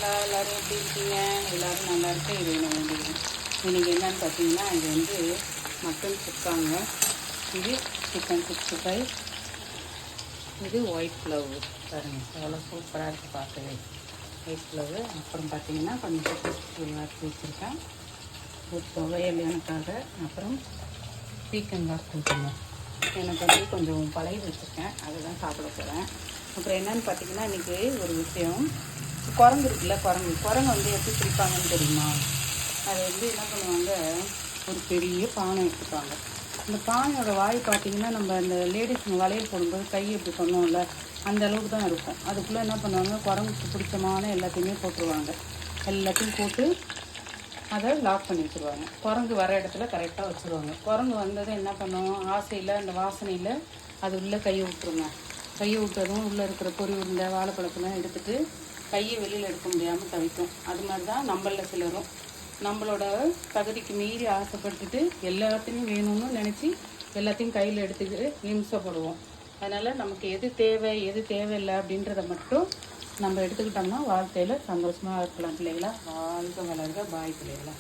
இருக்கீங்களா? எல்லோரும் எப்படி இருக்கீங்க? எல்லோரும் நல்லா இருக்க இது வேண்டியது. இன்றைக்கி என்னென்னு பார்த்தீங்கன்னா, இது வந்து மட்டன் சுக்காங்க, இது சிக்கன் 65, இது ஒயிட் ப்ளவு பாருங்கள் எவ்வளோ சூப்பராக இருக்குது பார்க்கவே. ஒயிட் ப்ளவு அப்புறம் பார்த்தீங்கன்னா கொஞ்சம் வறுத்து வச்சுருக்கேன். ஒரு துவையல் எனக்காக, அப்புறம் பீக்கங்காய் கூட்டுங்க. எனக்கு வந்து கொஞ்சம் பழைய வச்சுருக்கேன், அதை தான் சாப்பிட போகிறேன். அப்புறம் என்னென்னு பார்த்தீங்கன்னா, இன்றைக்கி ஒரு விஷயம், குரங்கு இருக்குல்ல, குரங்கு வந்து எப்படி பிடிப்பாங்கன்னு தெரியுமா? அதை வந்து என்ன பண்ணுவாங்க, ஒரு பெரிய பானை எடுத்துப்பாங்க. அந்த பானையோட வாய் பார்த்திங்கன்னா, நம்ம அந்த லேடிஸுங்க வளையல் போடும்போது கை எப்படி பண்ணுவோம்ல, அந்த அளவுக்கு தான் இருக்கும். அதுக்குள்ளே என்ன பண்ணுவாங்க, குரங்குக்கு பிடிச்சமான எல்லாத்தையுமே போட்டுருவாங்க. எல்லாத்தையும் போட்டு அதை லாக் பண்ணி வச்சுருவாங்க. குரங்கு வர இடத்துல கரெக்டாக வச்சுருவாங்க. குரங்கு வந்ததும் என்ன பண்ணுவோம், ஆசையில் அந்த வாசனையில் அது உள்ளே கையை விட்டுருங்க. கையை விட்டதும் உள்ளே இருக்கிற பொறி உருண்டை வாழைப்பழத்தெல்லாம் எடுத்துகிட்டு கையை வெளியில் எடுக்க முடியாமல் தவிக்கும். அது மாதிரி தான் நம்மளில் சிலரும் நம்மளோட தகுதிக்கு மீறி ஆசைப்பட்டுட்டு எல்லாத்தையும் வேணும்னு நினச்சி எல்லாத்தையும் கையில் எடுத்துக்கிட்டு நிமிஷப்படுவோம். அதனால் நமக்கு எது தேவை எது தேவையில்லை அப்படின்றத மட்டும் நம்ம எடுத்துக்கிட்டோம்னா வாழ்க்கையில் சந்தோஷமாக இருக்கலாம் பிள்ளைகளா. வாழ்க்கை வளர்க. பாய் பிள்ளைகளா.